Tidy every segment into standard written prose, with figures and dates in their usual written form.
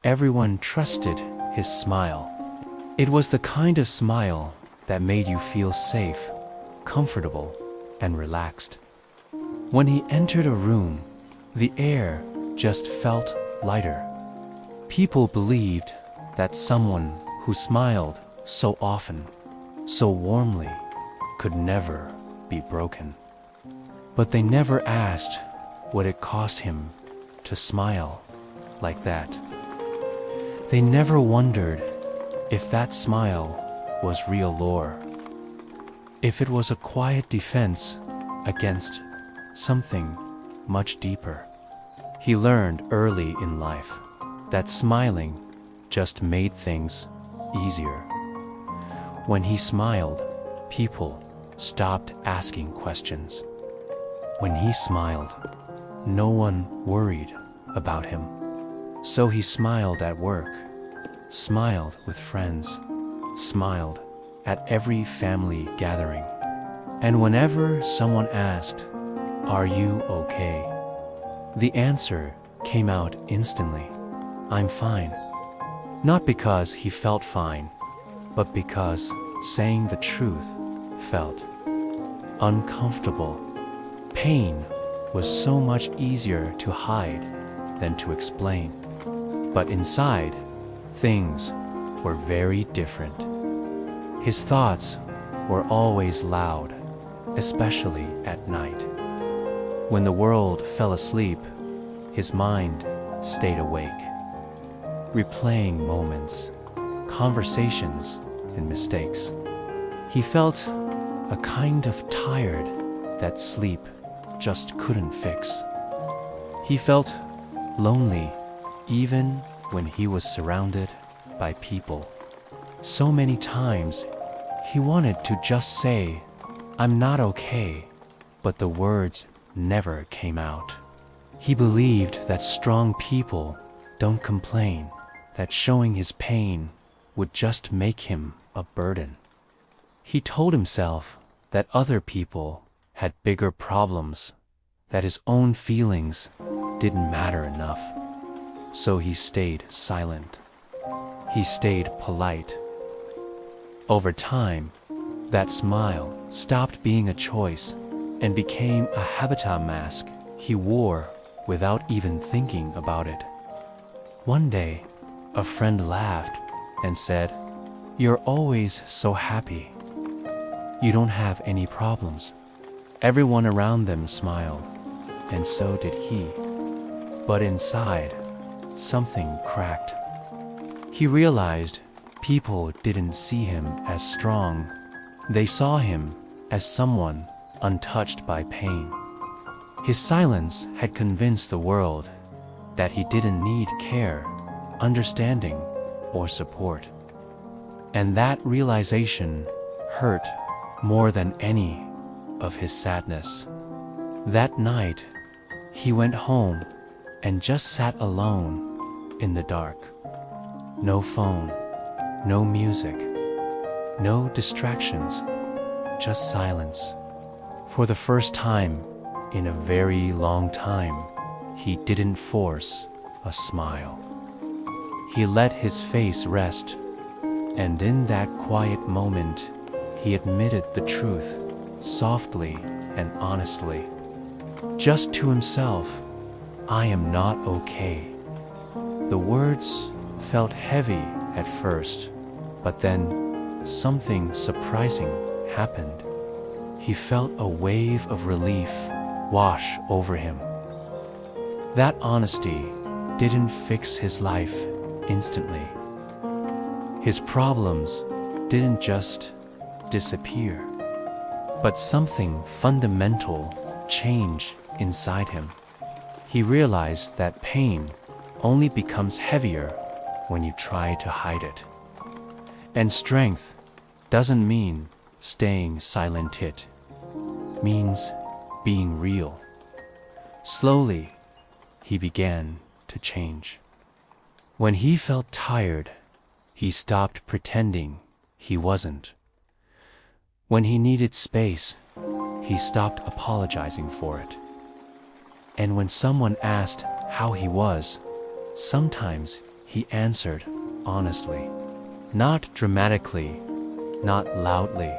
Everyone trusted his smile. It was the kind of smile that made you feel safe, comfortable, and relaxed. When he entered a room, the air just felt lighter. People believed that someone who smiled so often, so warmly, could never be broken. But they never asked what it cost him to smile like that. They never wondered if that smile was real lore, if it was a quiet defense against something much deeper. He learned early in life that smiling just made things easier. When he smiled, people stopped asking questions. When he smiled, no one worried about him. So he smiled at work, smiled with friends, smiled at every family gathering. And whenever someone asked, "Are you okay?" the answer came out instantly, "I'm fine." Not because he felt fine, but because saying the truth felt uncomfortable. Pain was so much easier to hide than to explain. But inside, things were very different. His thoughts were always loud, especially at night. When the world fell asleep, his mind stayed awake, replaying moments, conversations, and mistakes. He felt a kind of tired that sleep just couldn't fix. He felt lonely even when he was surrounded by people. So many times he wanted to just say, "I'm not okay," but the words never came out. He believed that strong people don't complain, that showing his pain would just make him a burden. He told himself that other people had bigger problems, that his own feelings didn't matter enough. So he stayed silent. He stayed polite. Over time, that smile stopped being a choice and became a habitat mask he wore without even thinking about it. One day, a friend laughed and said, "You're always so happy. You don't have any problems." Everyone around them smiled, and so did he. But inside, something cracked. He realized people didn't see him as strong. They saw him as someone untouched by pain. His silence had convinced the world that he didn't need care, understanding, or support. And that realization hurt more than any of his sadness. That night, he went home and just sat alone in the dark. No phone, no music, no distractions, just silence. For the first time in a very long time, he didn't force a smile. He let his face rest, and in that quiet moment, he admitted the truth, softly and honestly. Just to himself, "I am not okay." The words felt heavy at first, but then something surprising happened. He felt a wave of relief wash over him. That honesty didn't fix his life instantly. His problems didn't just disappear, but something fundamental changed inside him. He realized that pain only becomes heavier when you try to hide it. And strength doesn't mean staying silent, it means being real. Slowly, he began to change. When he felt tired, he stopped pretending he wasn't. When he needed space, he stopped apologizing for it. And when someone asked how he was, sometimes he answered honestly. Not dramatically, not loudly,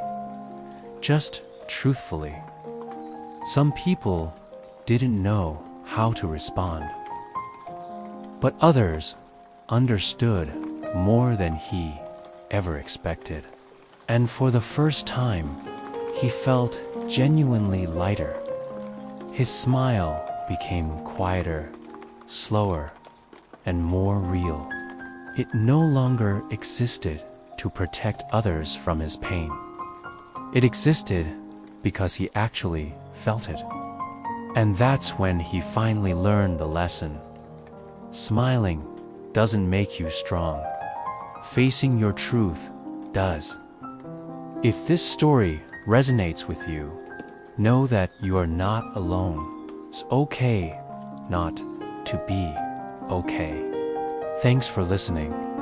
just truthfully. Some people didn't know how to respond, but others understood more than he ever expected. And for the first time, he felt genuinely lighter. His smile became quieter, slower, and more real. It no longer existed to protect others from his pain. It existed because he actually felt it. And that's when he finally learned the lesson. Smiling doesn't make you strong. Facing your truth does. If this story resonates with you, know that you are not alone. It's okay not to be okay. Thanks for listening.